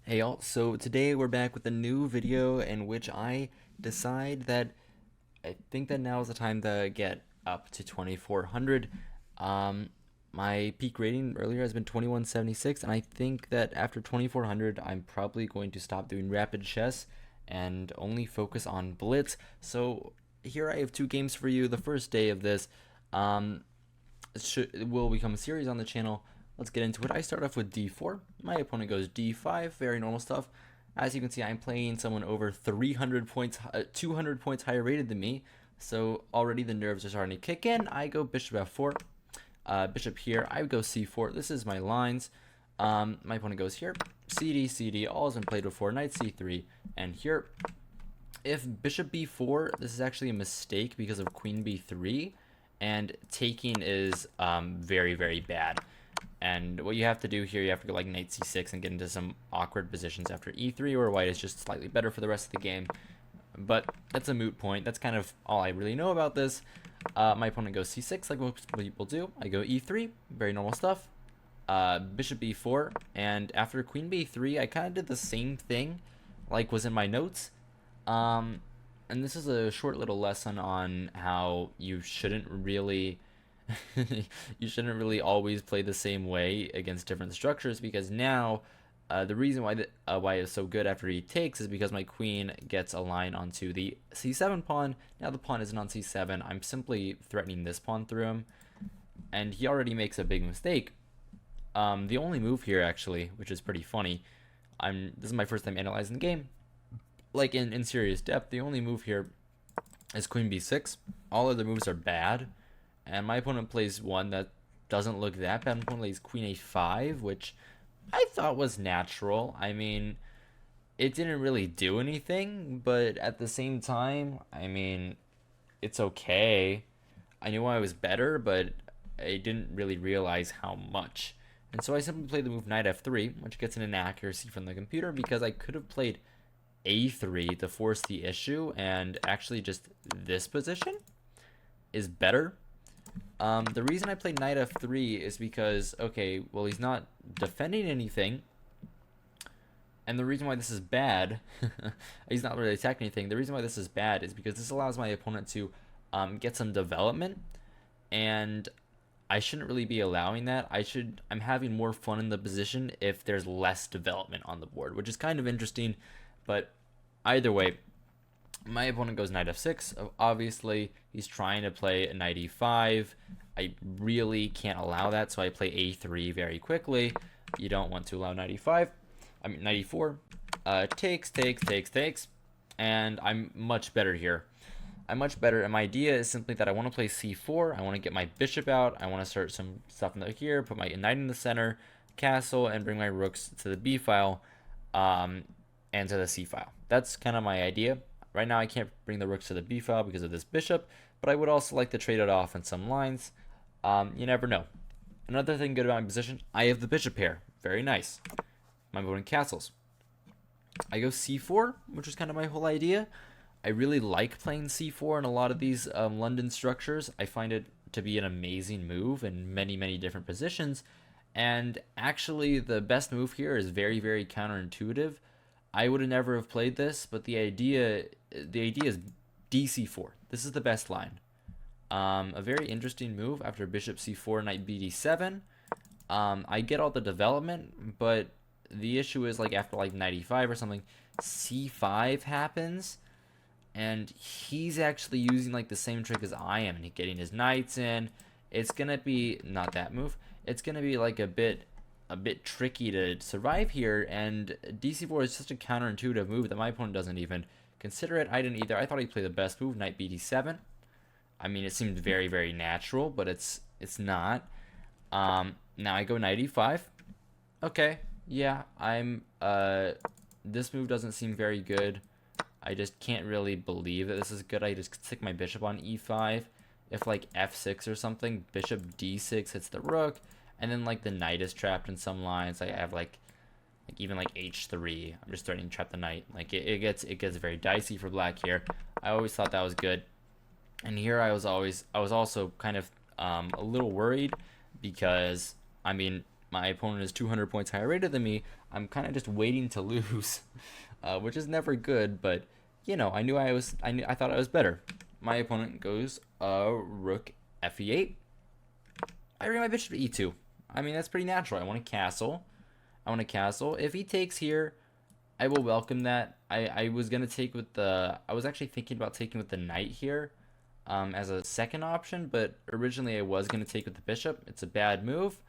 Hey all, so today we're back with a new video in which I decide that I think that now is the time to get up to 2400. Um, my peak rating earlier has been 2176, and I think that after 2400, I'm probably going to stop doing rapid chess and only focus on blitz. So here I have two games for you. The first day of this um, will become a series on the channel. Let's get into it. I start off with d4. My opponent goes d5. Very normal stuff. As you can see, I'm playing someone over 300 points, 200 points higher rated than me. So already the nerves are starting to kick in. I go bishop f4. Bishop here. I go c4. This is my lines. My opponent goes here. cd, cd. All has been played before. Knight c3. And here, if bishop b4, this is actually a mistake because of queen b3. And taking is very, very bad. And what you have to do here, you have to go like knight c6 and get into some awkward positions after e3, or white is just slightly better for the rest of the game. But that's a moot point. That's kind of all I really know about this. My opponent goes c6, like most people do. I go e3, very normal stuff. Bishop b4, and after queen b3, I kind of did the same thing, like was in my notes. And this is a short little lesson on how you shouldn't really you shouldn't really always play the same way against different structures, because now the reason why it's so good after he takes is because my queen gets a line onto the c7 pawn. Now the pawn isn't on c7. I'm simply threatening this pawn through him, and he already makes a big mistake. The only move here, actually, which is pretty funny, this is my first time analyzing the game, like in serious depth. The only move here is queen b6. All other moves are bad. And my opponent plays one that doesn't look that bad. My opponent plays queen a5, which I thought was natural. I mean, it didn't really do anything, but at the same time, I mean, it's okay. I knew I was better, but I didn't really realize how much. And so I simply played the move knight f3, which gets an inaccuracy from the computer, because I could have played a3 to force the issue, and actually just this position is better. The reason I played knight f3 is because, okay, well, he's not defending anything. And the reason why this is bad, he's not really attacking anything. The reason why this is bad is because this allows my opponent to get some development. And I shouldn't really be allowing that. I'm having more fun in the position if there's less development on the board, which is kind of interesting. But either way, my opponent goes knight f6. Obviously, he's trying to play a knight e5. I really can't allow that, so I play a3 very quickly. You don't want to allow knight e5. I mean, knight e4. Takes. And I'm much better here. I'm much better, and my idea is simply that I want to play c4. I want to get my bishop out. I want to start some stuff in here, put my knight in the center, castle, and bring my rooks to the b file and to the c file. That's kind of my idea. Right now I can't bring the rooks to the b file because of this bishop, but I would also like to trade it off in some lines. You never know. Another thing good about my position, I have the bishop pair. Very nice. My opponent castles. I go c4, which is kind of my whole idea. I really like playing c4 in a lot of these London structures. I find it to be an amazing move in many, many different positions. And actually, the best move here is very, very counterintuitive. I would have never have played this, but the idea is dc4. This is the best line. A very interesting move after bishop c4, knight bd7. I get all the development, but the issue is, like, after like knight e5 or something, c5 happens, and he's actually using like the same trick as I am, and getting his knights in. It's gonna be not that move. It's gonna be like a bit tricky to survive here, and dc4 is such a counterintuitive move that my opponent doesn't even consider it. I didn't either. I thought he played the best move, knight bd7. I mean, it seemed very, very natural, but it's not. Now I go knight e5. Okay, yeah, this move doesn't seem very good. I just can't really believe that this is good. I just stick my bishop on e5. If like f6 or something, bishop d6 hits the rook, and then like the knight is trapped in some lines. I have like even like h3. I'm just threatening to trap the knight. Like it gets very dicey for black here. I always thought that was good, and here I was also kind of a little worried, because I mean, my opponent is 200 points higher rated than me, I'm kind of just waiting to lose, which is never good. But you know, I thought I was better. My opponent goes rook fe8. I bring my bishop to e2. I mean, that's pretty natural. I want a castle. If he takes here, I will welcome that. I was gonna take with the. I was actually thinking about taking with the knight here, as a second option, but originally I was gonna take with the bishop. It's a bad move.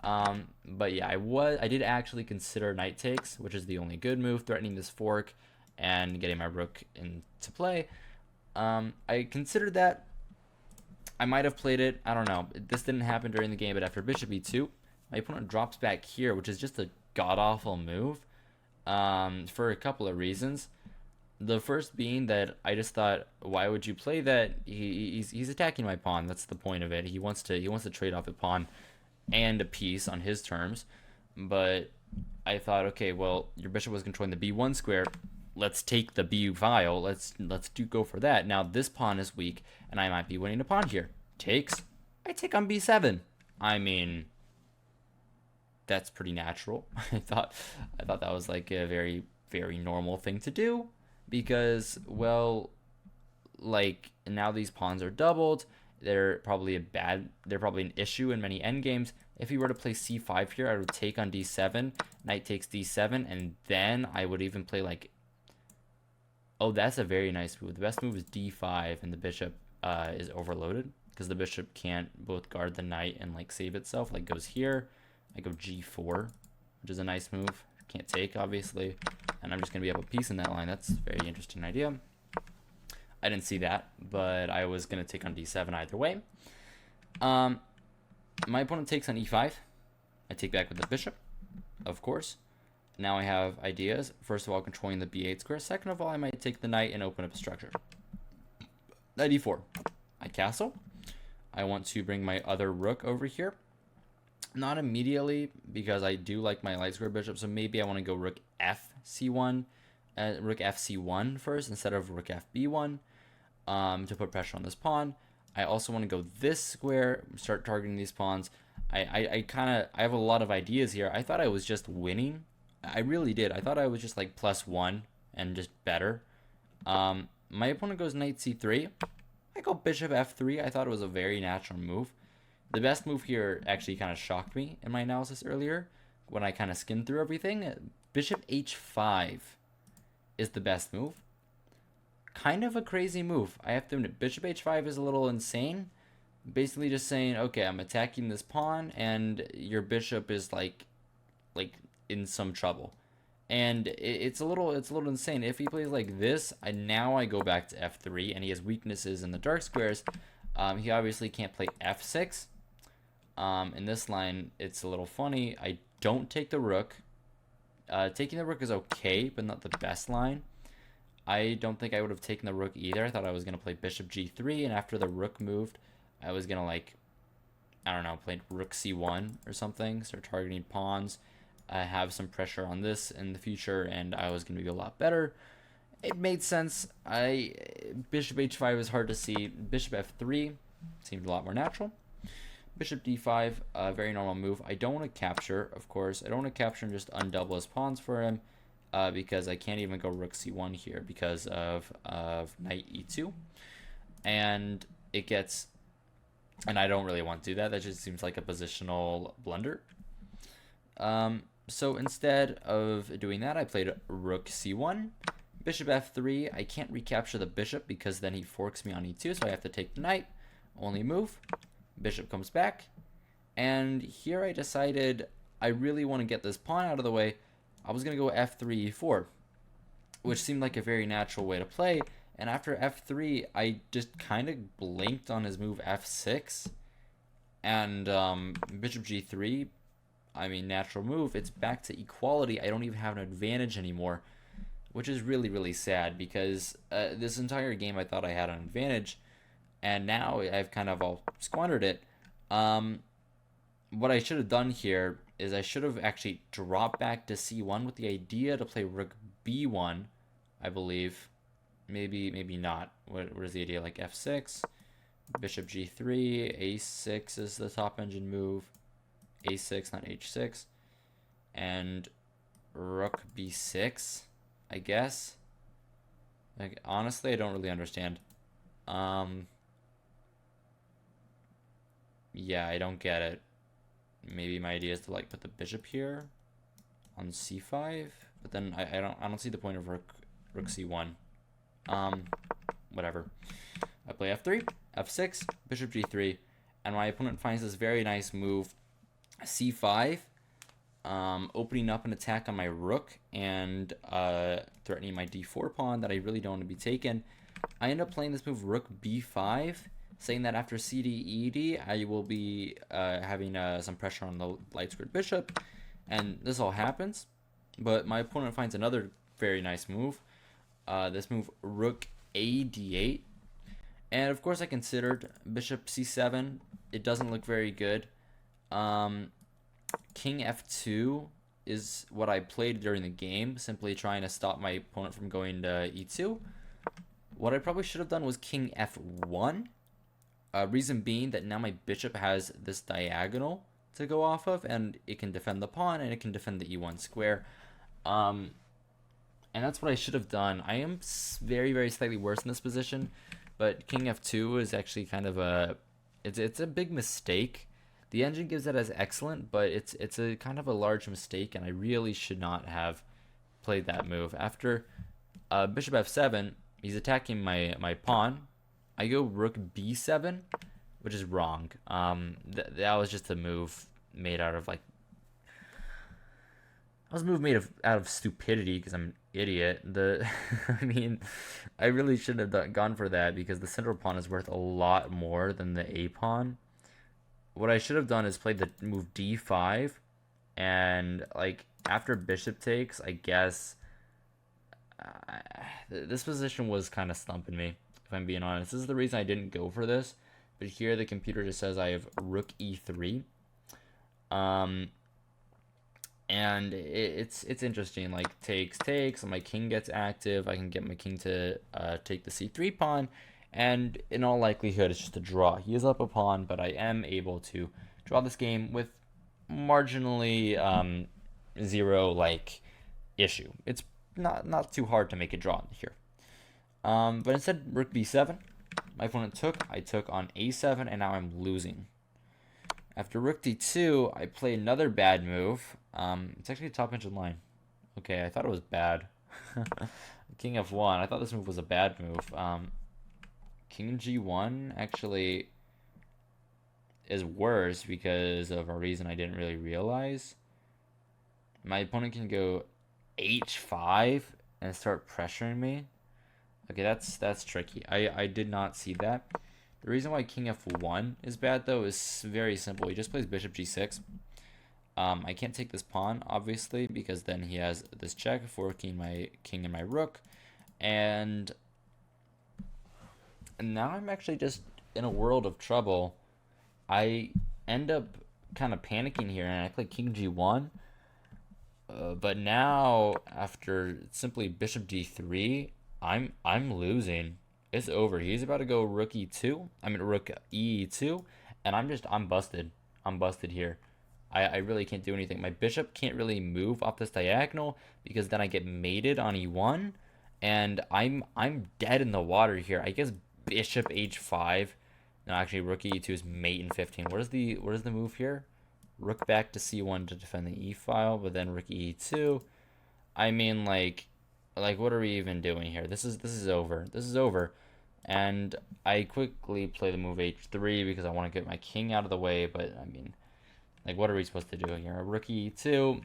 But yeah, I did actually consider knight takes, which is the only good move, threatening this fork and getting my rook into play. I considered that. I might have played it. I don't know. This didn't happen during the game, but after bishop e2, my opponent drops back here, which is just a god-awful move, for a couple of reasons. The first being that I just thought, why would you play that? He's attacking my pawn. That's the point of it. He wants to trade off a pawn and a piece on his terms. But I thought, okay, well, your bishop was controlling the b1 square. Let's take the b file. Let's go for that. Now this pawn is weak, and I might be winning a pawn here. Takes. I take on b7. I mean, that's pretty natural. I thought that was like a very, very normal thing to do, because, well, like, now these pawns are doubled. They're probably an issue in many endgames. If he were to play c5 here, I would take on d7, knight takes d7, and then I would even play like, oh, that's a very nice move. The best move is d5, and the bishop is overloaded, because the bishop can't both guard the knight and like save itself. Like, goes here, I go g4, which is a nice move. Can't take, obviously, and I'm just gonna be up a piece in that line. That's a very interesting idea. I didn't see that, but I was gonna take on d7 either way. My opponent takes on e5. I take back with the bishop, of course. Now I have ideas. First of all, controlling the b8 square. Second of all, I might take the knight and open up a structure. Knight e4. I castle. I want to bring my other rook over here. Not immediately, because I do like my light square bishop, so maybe I want to go rook fc1, rook fc1 first instead of rook fb1, to put pressure on this pawn. I also want to go this square, start targeting these pawns. I have a lot of ideas here. I thought I was just winning. I really did. I thought I was just like +1 and just better. My opponent goes knight c3. I go bishop f3. I thought it was a very natural move. The best move here actually kind of shocked me in my analysis earlier when I kind of skimmed through everything. Bishop h5 is the best move. Kind of a crazy move, I have to admit. Bishop h5 is a little insane. Basically just saying, okay, I'm attacking this pawn, and your bishop is like in some trouble. And it's a little insane. If he plays like this, now I go back to f3, and he has weaknesses in the dark squares. He obviously can't play f6. In this line, it's a little funny. I don't take the rook. Taking the rook is okay, but not the best line. I don't think I would have taken the rook either. I thought I was going to play bishop g3, and after the rook moved, I was going to, like, I don't know, play rook c1 or something, start targeting pawns, have some pressure on this in the future, and I was going to be a lot better. It made sense. Bishop h5 is hard to see. Bishop f3 seemed a lot more natural. Bishop d5, a very normal move. I don't want to capture, of course. I don't want to capture and just undouble his pawns for him, because I can't even go rook c1 here because of knight e2. And it gets... And I don't really want to do that. That just seems like a positional blunder. So instead of doing that, I played rook c1. Bishop f3. I can't recapture the bishop because then he forks me on e2, so I have to take the knight. Only move. Bishop comes back. And here I decided I really want to get this pawn out of the way. I was going to go f3, e4, which seemed like a very natural way to play. And after f3, I just kind of blinked on his move f6. And bishop g3, I mean, natural move. It's back to equality. I don't even have an advantage anymore, which is really, really sad, because this entire game I thought I had an advantage, and now I've kind of all squandered it. What I should have done here is I should have actually dropped back to c1 with the idea to play rook b1, I believe. Maybe not. What is the idea? Like f6, bishop g3, a6 is the top engine move, a6, not h6, and rook b6, I guess. Like, honestly, I don't really understand. Yeah, I don't get it. Maybe my idea is to like put the bishop here on c5, but then I don't see the point of rook c1. Whatever. I play f3, f6, bishop g3, and my opponent finds this very nice move, c5, opening up an attack on my rook and threatening my d4 pawn that I really don't want to be taken. I end up playing this move rook b5, saying that after cd ed, I will be having some pressure on the light squared bishop, and this all happens. But my opponent finds another very nice move. This move rook a d8, and of course I considered bishop c7. It doesn't look very good. King f2 is what I played during the game, simply trying to stop my opponent from going to e2. What I probably should have done was king f1. Reason being that now my bishop has this diagonal to go off of, and it can defend the pawn and it can defend the e1 square. And that's what I should have done. I am very, very slightly worse in this position, but king f2 is actually kind of it's a big mistake. The engine gives it as excellent, but it's a kind of a large mistake, and I really should not have played that move. After bishop f7, he's attacking my pawn. I go rook b7, which is wrong. That was just a move made out of out of stupidity because I'm an idiot. I mean, I really shouldn't have gone for that because the central pawn is worth a lot more than the a pawn. What I should have done is played the move d5, and like after bishop takes, I guess this position was kind of stumping me, if I'm being honest. This is the reason I didn't go for this, but here the computer just says I have rook e3. And it's interesting, like takes, and my king gets active. I can get my king to take the c3 pawn, and in all likelihood it's just a draw. He is up a pawn, but I am able to draw this game with marginally zero like issue. It's not too hard to make a draw here. But instead rook b7, my opponent took, I took on a7, and now I'm losing. After rook d2, I play another bad move. It's actually a top engine line. Okay, I thought it was bad. King f1, I thought this move was a bad move. King g1 actually is worse because of a reason I didn't really realize. My opponent can go h5 and start pressuring me. Okay, that's tricky. I did not see that. The reason why king f1 is bad, though, is very simple. He just plays bishop g6. I can't take this pawn, obviously, because then he has this check, forking my king and my rook. And now I'm actually just in a world of trouble. I end up kind of panicking here, and I play king g1. But now, after simply bishop d3, I'm losing. It's over. He's about to go rook e2. I mean rook e2, and I'm busted. I'm busted here. I really can't do anything. My bishop can't really move off this diagonal because then I get mated on e1, and I'm dead in the water here. I guess bishop h5. No, actually rook e2 is mate in 15. What is the move here? Rook back to c1 to defend the e file, but then rook e2. I mean, like what are we even doing here? This is over. This is over. And I quickly play the move h3 because I want to get my king out of the way, but I mean, like, what are we supposed to do here? Rook e2,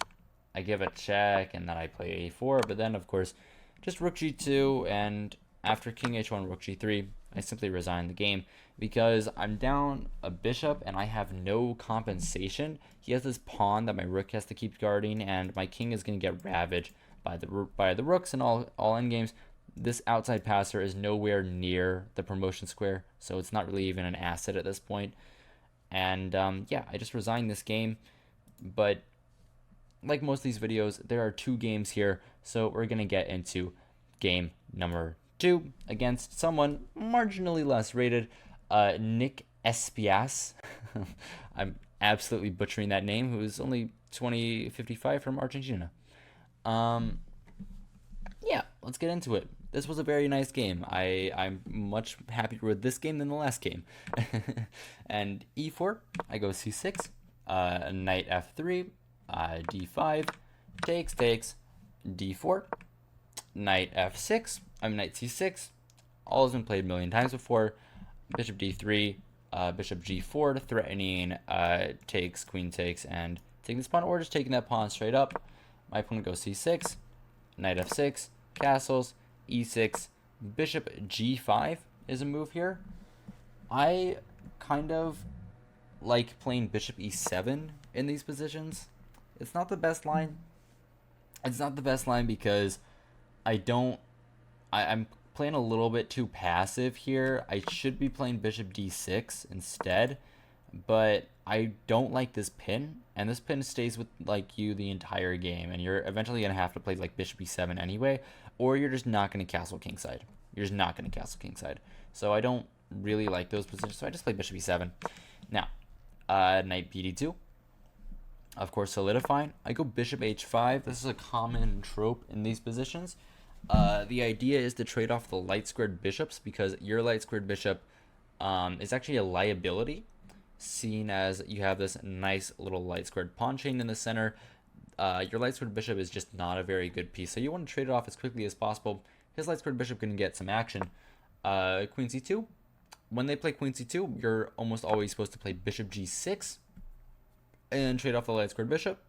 I give a check, and then I play a4, but then, of course, just rook g2, and after king h1, rook g3, I simply resign the game because I'm down a bishop, and I have no compensation. He has this pawn that my rook has to keep guarding, and my king is going to get ravaged by the rooks in all endgames. This outside passer is nowhere near the promotion square, so it's not really even an asset at this point. And yeah, I just resigned this game. But like most of these videos, there are 2 games here, so we're gonna get into game number 2 against someone marginally less rated, Nick Espias. I'm absolutely butchering that name, who is only 2055 from Argentina. Um, yeah, let's get into it. This was a very nice game. I'm much happier with this game than the last game. And e4, I go c6, knight f3, d5, takes, d4, knight f6, knight c6. All has been played a million times before. Bishop d3, bishop g4, threatening takes, queen takes, and taking this pawn, or just taking that pawn straight up. My opponent goes c6, knight f6, castles, e6, bishop g5 is a move here. I kind of like playing bishop e7 in these positions. It's not the best line. It's not the best line because I'm playing a little bit too passive here. I should be playing bishop d6 instead, but I don't like this pin, and this pin stays with like you the entire game, and you're eventually gonna have to play like bishop e7 anyway, or you're just not gonna castle kingside. You're just not gonna castle kingside. So I don't really like those positions, so I just play bishop e7. Now, knight bd2. Of course, solidifying. I go bishop h5. This is a common trope in these positions. The idea is to trade off the light squared bishops because your light squared bishop is actually a liability, seen as you have this nice little light squared pawn chain in the center. Your light squared bishop is just not a very good piece, so you want to trade it off as quickly as possible. His light squared bishop can get some action. Queen c2. When they play queen c2, you're almost always supposed to play bishop g6 and trade off the light squared bishop.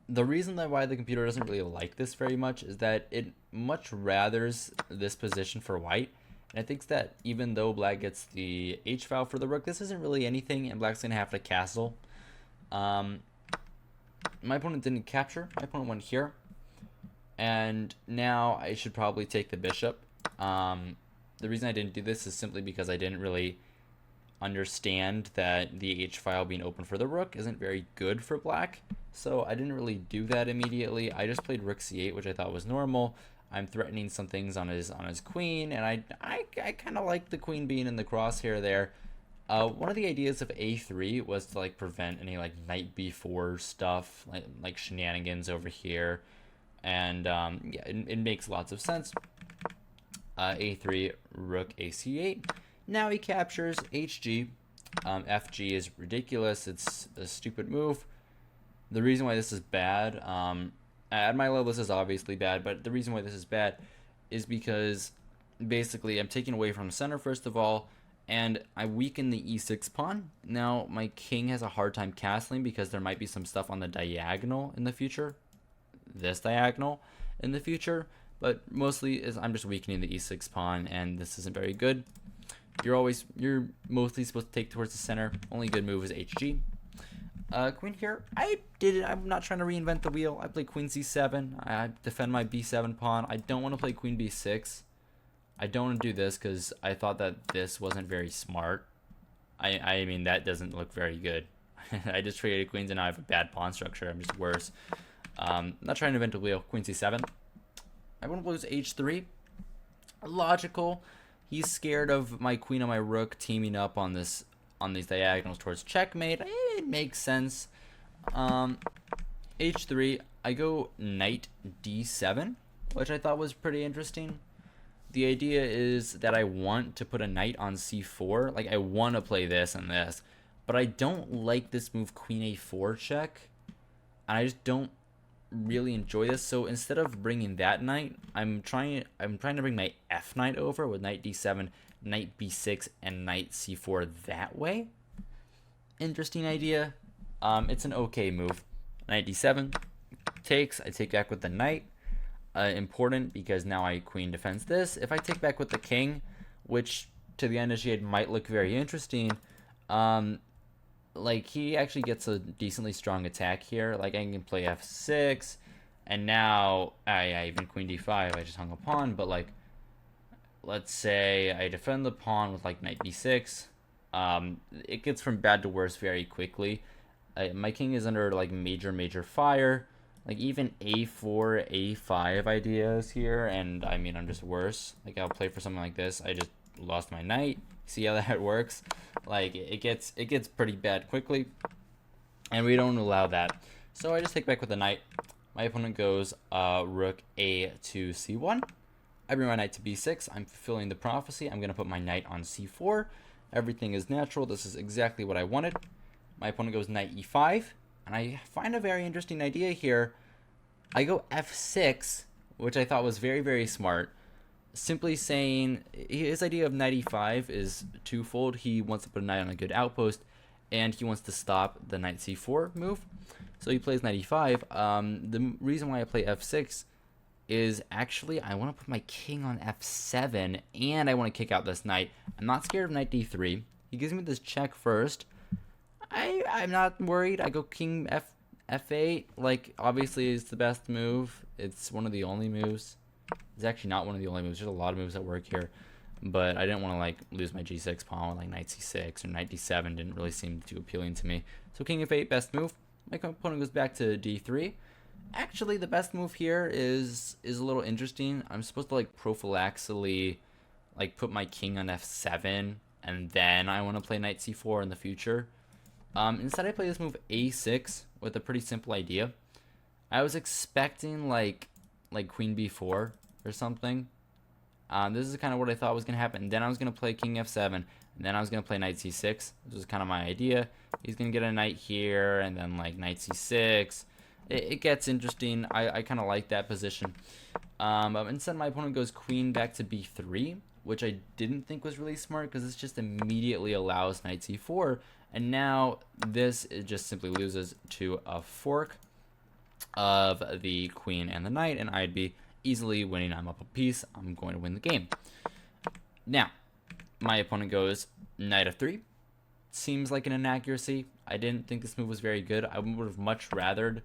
The reason that why the computer doesn't really like this very much is that it much rathers this position for white. And it thinks that even though black gets the h file for the rook, this isn't really anything, and black's going to have to castle. My opponent didn't capture. My opponent went here. And now I should probably take the bishop. The reason I didn't do this is simply because I didn't really understand that the h file being open for the rook isn't very good for black, so I didn't really do that immediately. I just played rook c8, which I thought was normal. I'm threatening some things on his queen, and I kind of like the queen being in the crosshair there. One of the ideas of a3 was to like prevent any like knight b4 stuff, like shenanigans over here, and yeah, it makes lots of sense. A3, rook ac8. Now he captures hg. Fg is ridiculous. It's a stupid move. The reason why this is bad, at my level this is obviously bad, but the reason why this is bad is because basically I'm taking away from the center first of all, and I weaken the e6 pawn. Now my king has a hard time castling because there might be some stuff on the diagonal in the future. This diagonal in the future, but mostly is I'm just weakening the e6 pawn, and this isn't very good. You're mostly supposed to take towards the center. Only good move is hg. Queen here. I'm not trying to reinvent the wheel. I play queen c7. I defend my b7 pawn. I don't want to play queen b6. I don't want to do this because I thought that this wasn't very smart. I mean, that doesn't look very good. I just traded queens and now I have a bad pawn structure. I'm just worse. Not trying to invent a wheel. Queen c7. I want to lose h3. Logical. He's scared of my queen and my rook teaming up on these diagonals towards checkmate. It makes sense. H3, I go knight d7, which I thought was pretty interesting. The idea is that I want to put a knight on c4. Like, I want to play this and this, but I don't like this move queen a4 check, and I just don't really enjoy this. So instead of bringing that knight, I'm trying to bring my f knight over with knight d7, knight b6, and knight c4 that way. Interesting idea. It's an okay move. Knight d7 takes. I take back with the knight. Important because now I queen defends this. If I take back with the king, which to the uninitiated might look very interesting, like he actually gets a decently strong attack here. Like I can play f6, and now I even queen d5. I just hung a pawn, but like let's say I defend the pawn with like knight d6. It gets from bad to worse very quickly. My king is under like major fire. Like even a4, a5 ideas here, and I mean I'm just worse. Like I'll play for something like this. I just lost my knight. See how that works? Like, it gets pretty bad quickly, and we don't allow that. So I just take back with the knight. My opponent goes rook a to c1. I bring my knight to b6. I'm fulfilling the prophecy. I'm going to put my knight on c4. Everything is natural. This is exactly what I wanted. My opponent goes knight e5, and I find a very interesting idea here. I go f6, which I thought was very, very smart. Simply saying his idea of knight e5 is twofold. He wants to put a knight on a good outpost, and he wants to stop the knight c4 move. So he plays knight e5. The reason why I play f6 is actually I want to put my king on f7, and I want to kick out this knight. I'm not scared of knight d3. He gives me this check first. I'm not worried. I go king f8. Like, obviously, it's the best move. It's one of the only moves. It's actually not one of the only moves. There's a lot of moves that work here. But I didn't want to, like, lose my g6 pawn with, like, knight c6 or knight d7. Didn't really seem too appealing to me. So king f8, best move. My opponent goes back to d3. Actually, the best move here is a little interesting. I'm supposed to, like, prophylaxically, like, put my king on f7, and then I want to play knight c4 in the future. Instead, I play this move a6 with a pretty simple idea. I was expecting, like queen b4 or something. This is kind of what I thought was going to happen. And then I was going to play king f7, and then I was going to play knight c6. This was kind of my idea. He's going to get a knight here, and then, like, knight c6. It gets interesting. I kind of like that position. Instead, my opponent goes queen back to b3, which I didn't think was really smart because this just immediately allows knight c4. And now this just simply loses to a fork of the queen and the knight, and I'd be easily winning. I'm up a piece. I'm going to win the game. Now, my opponent goes knight f3. Seems like an inaccuracy. I didn't think this move was very good. I would have much rathered,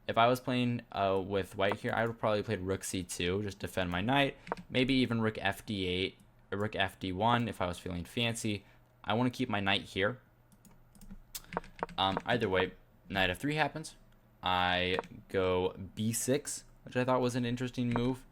if I was playing with white here, I would have probably played rook c2, just defend my knight. Maybe even rook fd8 or rook fd1 if I was feeling fancy. I want to keep my knight here. Either way, knight f3 happens. I go b6, which I thought was an interesting move.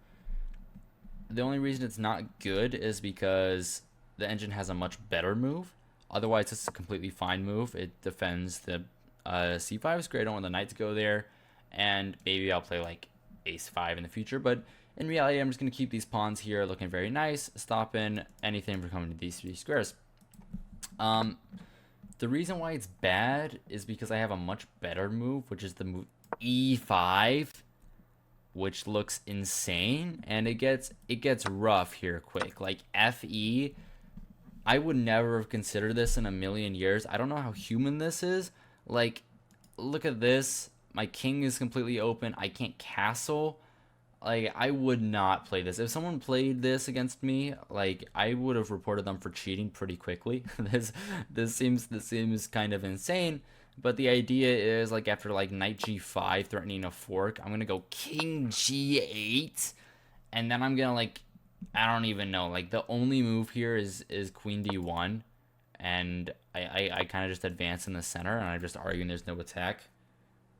The only reason it's not good is because the engine has a much better move. Otherwise, it's a completely fine move. It defends the c5 square. I don't want the knight to go there. And maybe I'll play, like, ace5 in the future. But in reality, I'm just going to keep these pawns here looking very nice, stopping anything from coming to these three squares. The reason why it's bad is because I have a much better move, which is the move e5, which looks insane, and it gets rough here quick. Like, fe, I would never have considered this in a million years. I don't know how human this is. Like, look at this. My king is completely open. I can't castle. Like, I would not play this. If someone played this against me, like, I would have reported them for cheating pretty quickly. This seems kind of insane. But the idea is, like, after, like, knight g5 threatening a fork, I'm gonna go king g8, and then I'm gonna, like, I don't even know. Like, the only move here is queen d1, and I kind of just advance in the center, and I'm just arguing there's no attack.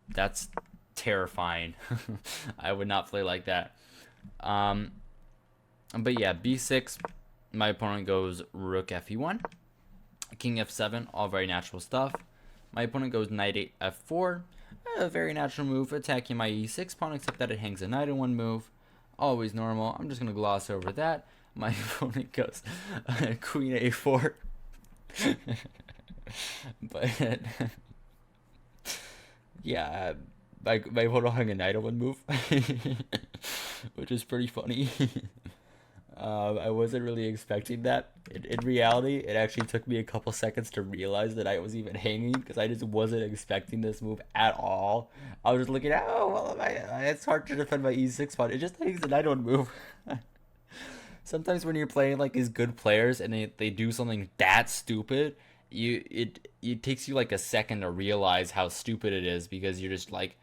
That's terrifying. I would not play like that. But yeah, b6, my opponent goes rook fe1, king f7, all very natural stuff. My opponent goes knight 8 f4, a very natural move, attacking my e6 pawn, except that it hangs a knight in one move. Always normal. I'm just going to gloss over that. My opponent goes queen a4. But yeah, my opponent hung a knight on one move, which is pretty funny. I wasn't really expecting that. In reality, it actually took me a couple seconds to realize that I was even hanging, because I just wasn't expecting this move at all. I was just looking at, oh, well, it's hard to defend my e6 pawn. It just hangs a knight on move. Sometimes when you're playing, like, these good players and they do something that stupid, it takes you like a second to realize how stupid it is, because you're just like,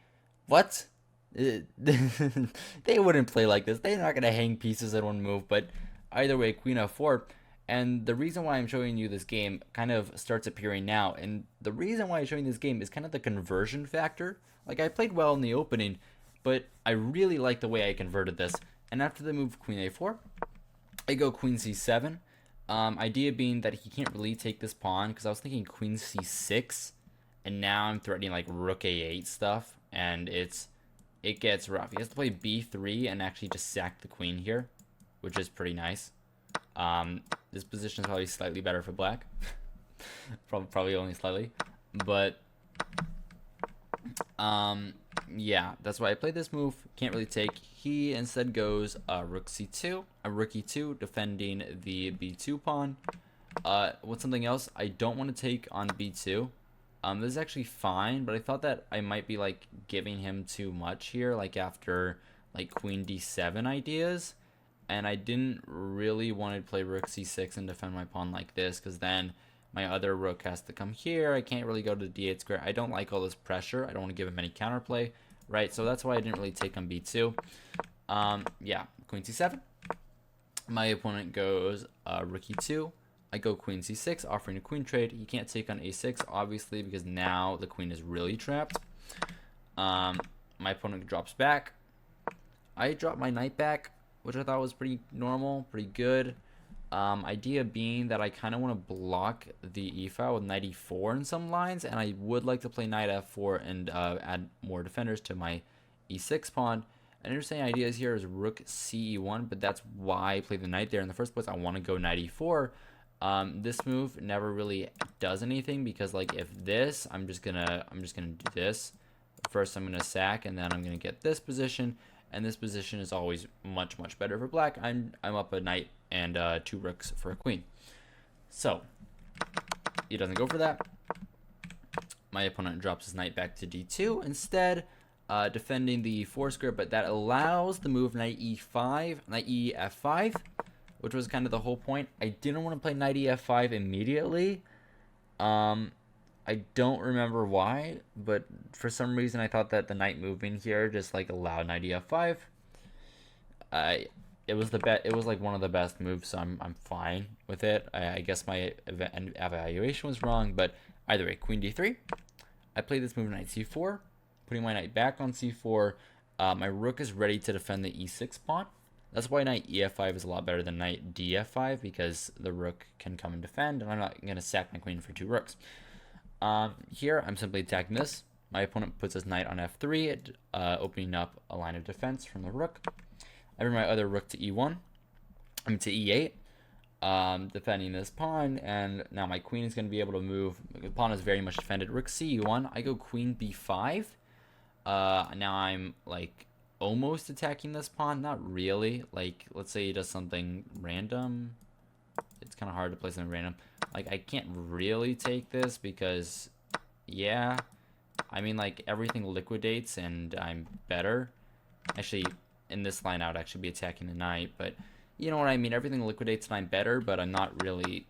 what? They wouldn't play like this. They're not gonna hang pieces in one move. But either way, queen f4. And the reason why I'm showing you this game kind of starts appearing now. And the reason why I'm showing this game is kind of the conversion factor. Like, I played well in the opening, but I really like the way I converted this. And after the move queen a4, I go queen c7. Idea being that he can't really take this pawn because I was thinking queen c6, and now I'm threatening like rook a8 stuff, and it gets rough. He has to play b3 and actually just sack the queen here, which is pretty nice. This position is probably slightly better for black, probably only slightly, but yeah, that's why I played this move. Can't really take. He instead goes rook c2, rook e2, defending the b2 pawn. What's something else? I don't want to take on b2. This is actually fine, but I thought that I might be like giving him too much here, like after like queen d7 ideas, and I didn't really want to play rook c6 and defend my pawn like this, because then my other rook has to come here. I can't really go to the d8 square. I don't like all this pressure. I don't want to give him any counterplay, right? So that's why I didn't really take on b2. Yeah, queen c7. My opponent goes rook e2. I go queen c6, offering a queen trade. He can't take on a6, obviously, because now the queen is really trapped. My opponent drops back. I drop my knight back, which I thought was pretty normal, pretty good. Idea being that I kind of want to block the e-file with knight e4 in some lines, and I would like to play knight f4 and add more defenders to my e6 pawn. An interesting idea here is rook ce1, but that's why I played the knight there in the first place. I want to go knight e4. This move never really does anything, because like if this, I'm just gonna do this. First I'm gonna sack, and then I'm gonna get this position, and this position is always much better for black. I'm up a knight and 2 rooks for a queen. So he doesn't go for that. My opponent drops his knight back to d2 instead, defending the e4 square, but that allows the move knight e5, knight ef5, which was kind of the whole point. I didn't want to play knight ef5 immediately. I don't remember why, but for some reason I thought that the knight moving here just like allowed knight ef5. It was like one of the best moves, so I'm fine with it. I guess my evaluation was wrong, but either way, queen d3. I play this move knight c4, putting my knight back on c4. My rook is ready to defend the e6 pawn. That's why knight ef5 is a lot better than knight df5, because the rook can come and defend, and I'm not going to sack my queen for 2 rooks. Here, I'm simply attacking this. My opponent puts his knight on f3, opening up a line of defense from the rook. I bring my other rook to e1, to e8, defending this pawn, and now my queen is going to be able to move. The pawn is very much defended. Rook ce1, I go queen b5. Now I'm like almost attacking this pawn, not really. Like, let's say he does something random. It's kind of hard to play something random. Like, I can't really take this because, yeah, I mean, like, everything liquidates and I'm better. Actually, in this line, I would actually be attacking the knight, but you know what I mean? Everything liquidates and I'm better, but I'm not really,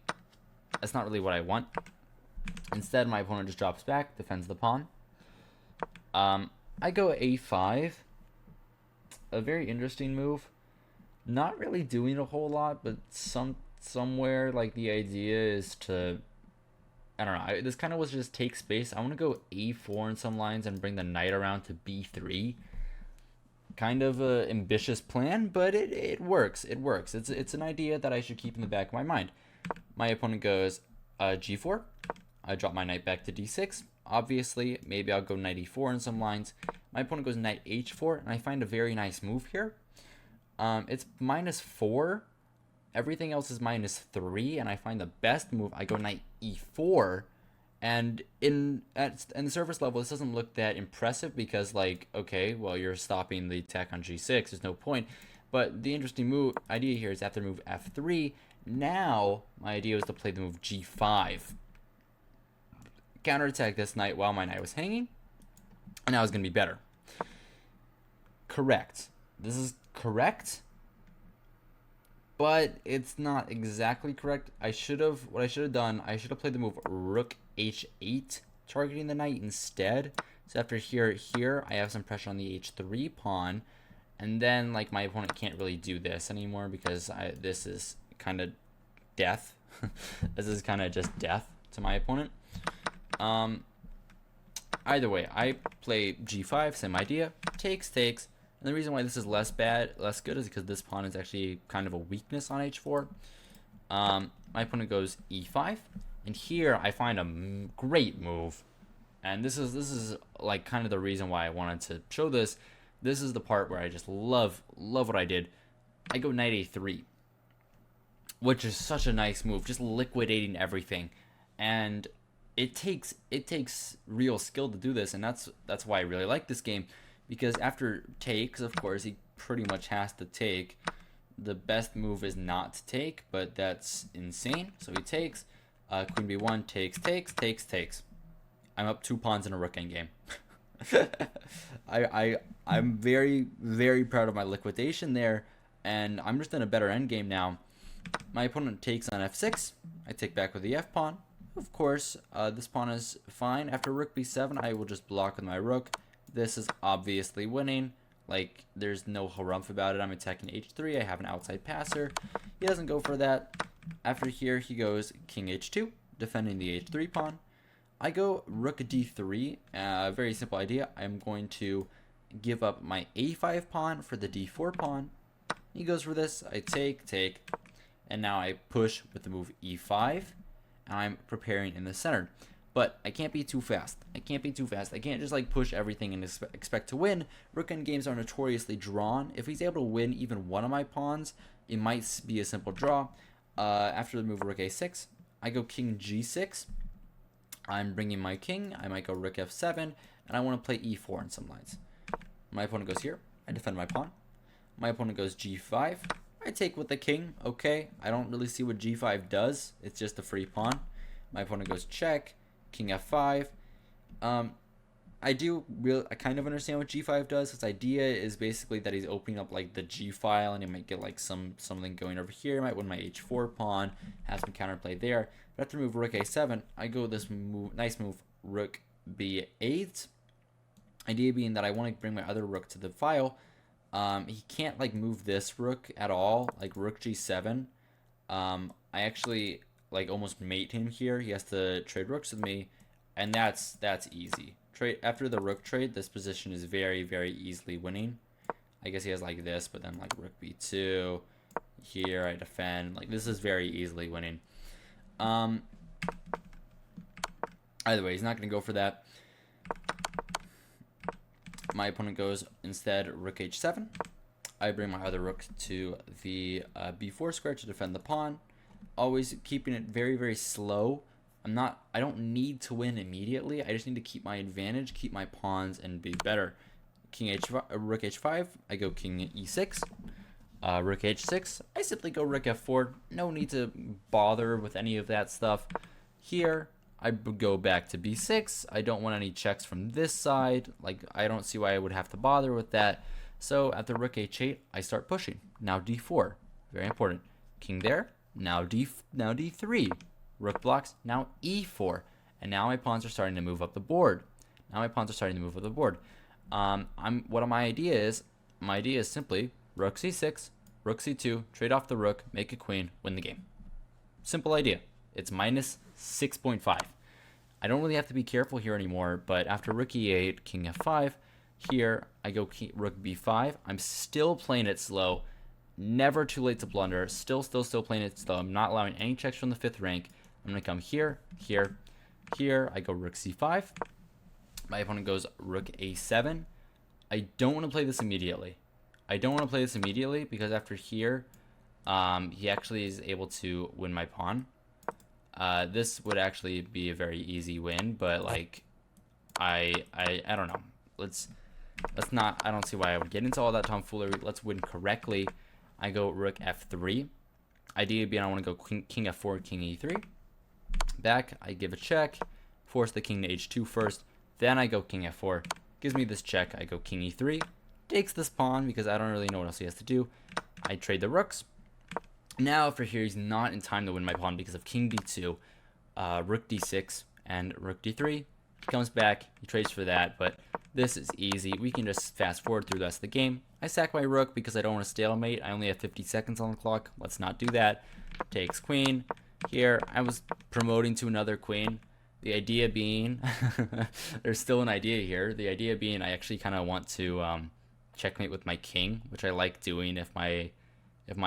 that's not really what I want. Instead, my opponent just drops back, defends the pawn. I go a5. A very interesting move. Not really doing a whole lot, but somewhere like the idea is to, I don't know, this kind of was just take space. I want to go a4 in some lines and bring the knight around to b3. Kind of a ambitious plan, but it works. It works. It's an idea that I should keep in the back of my mind. My opponent goes g4. I drop my knight back to d6. Obviously, maybe I'll go knight e4 in some lines. My opponent goes knight h4, and I find a very nice move here. It's -4. Everything else is -3, and I find the best move. I go knight e4, and in the surface level, this doesn't look that impressive because, like, okay, well, you're stopping the attack on g6. There's no point. But the interesting idea here is after move f3, now my idea was to play the move g5. Counterattack this knight while my knight was hanging, and now it's going to be better. Correct. This is correct, but it's not exactly correct. What I should have done, I should have played the move rook h8, targeting the knight instead. So after here, I have some pressure on the h3 pawn, and then like my opponent can't really do this anymore because this is kind of death. This is kind of just death to my opponent. Either way, I play g5, same idea, takes. And the reason why this is less good is because this pawn is actually kind of a weakness on h4. My opponent goes e5, and here I find a great move, and this is like kind of the reason why I wanted to show this. This is the part where I just love what I did. I go knight a3, which is such a nice move, just liquidating everything, and it takes real skill to do this, and that's why I really like this game, because after takes, of course, he pretty much has to take. The best move is not to take, but that's insane. So he takes, queen b1, takes. I'm up 2 pawns in a rook endgame. I'm very proud of my liquidation there, and I'm just in a better endgame now. My opponent takes on f6. I take back with the f pawn. Of course, this pawn is fine. After rook b7, I will just block with my rook. This is obviously winning. Like, there's no harumph about it. I'm attacking h3. I have an outside passer. He doesn't go for that. After here, he goes king h2, defending the h3 pawn. I go rook d3. Very simple idea. I'm going to give up my a5 pawn for the d4 pawn. He goes for this. I take. And now I push with the move e5. And I'm preparing in the center. But I can't be too fast. I can't just like push everything and expect to win. Rook endgames are notoriously drawn. If he's able to win even one of my pawns, it might be a simple draw. After the move rook a6, I go king g6. I'm bringing my king. I might go rook f7, and I want to play e4 in some lines. My opponent goes here. I defend my pawn. My opponent goes g5. I take with the king. Okay, I don't really see what g5 does. It's just a free pawn. My opponent goes check. King f5. I kind of understand what g5 does. Its idea is basically that he's opening up like the g file, and he might get like something going over here. Might win my h4 pawn, have some counterplay there. But after move rook a7, I go this nice move rook b8. Idea being that I want to bring my other rook to the file. He can't like move this rook at all, like rook g7. I actually like almost mate him here. He has to trade rooks with me, and that's easy. After the rook trade, this position is very easily winning. I guess he has like this, but then like rook b2 here, I defend. Like, this is very easily winning. Either way, he's not gonna go for that. My opponent goes instead rook h7. I bring my other rook to the b4 square to defend the pawn. Always keeping it very slow. I don't need to win immediately. I just need to keep my advantage, keep my pawns, and be better. Rook h5. I go king e6. Rook h6. I simply go rook f4. No need to bother with any of that stuff. Here, I go back to b6. I don't want any checks from this side. Like, I don't see why I would have to bother with that. So after rook h8, I start pushing. Now d4. Very important. King there. Now d3. Rook blocks. Now e4. And now my pawns are starting to move up the board. What my idea is? My idea is simply rook c6, rook c2, trade off the rook, make a queen, win the game. Simple idea. It's minus 6.5. I don't really have to be careful here anymore, but after rook e8, king f5, here I go rook b5. I'm still playing it slow. Never too late to blunder. Still playing it slow. I'm not allowing any checks from the 5th rank. I'm going to come here. I go rook c5. My opponent goes rook a7. I don't want to play this immediately. Because after here, he actually is able to win my pawn. This would actually be a very easy win, but like, I don't know. I don't see why I would get into all that tomfoolery. Let's win correctly. I go rook f3. Idea being I want to go king f4, king e3. Back, I give a check. Force the king to h2 first. Then I go king f4. Gives me this check. I go king e3. Takes this pawn because I don't really know what else he has to do. I trade the rooks. Now after here, he's not in time to win my pawn because of king d2, rook d6, and rook d3. He comes back. He trades for that, but this is easy. We can just fast forward through the rest of the game. I sack my rook because I don't want to stalemate. I only have 50 seconds on the clock. Let's not do that. Takes queen. Here, I was promoting to another queen. The idea being, there's still an idea here. The idea being I actually kind of want to checkmate with my king, which I like doing if my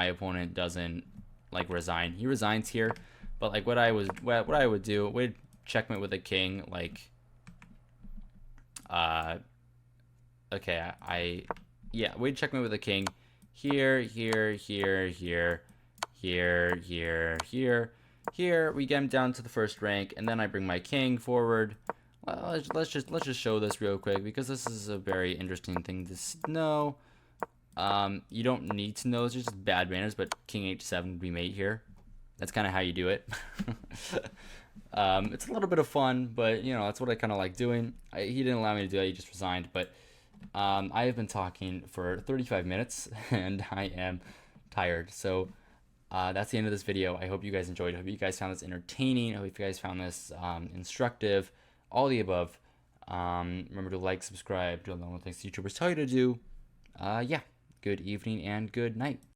opponent doesn't like resign. He resigns here, but like what I would do, would checkmate with a king, like okay, yeah, we'd checkmate with a king here, here, here, here, here, here, here, here. We get him down to the first rank, and then I bring my king forward. Well, let's just show this real quick because this is a very interesting thing to know. You don't need to know, it's just bad manners, but king h7 would be mate here. That's kind of how you do it. It's a little bit of fun, but you know, that's what I kind of like doing. He didn't allow me to do that, he just resigned, but I have been talking for 35 minutes and I am tired. So that's the end of this video. I hope you guys enjoyed. I hope you guys found this entertaining. I hope you guys found this instructive, all the above. Remember to like, subscribe, do all the things YouTubers tell you to do. Yeah, good evening and good night.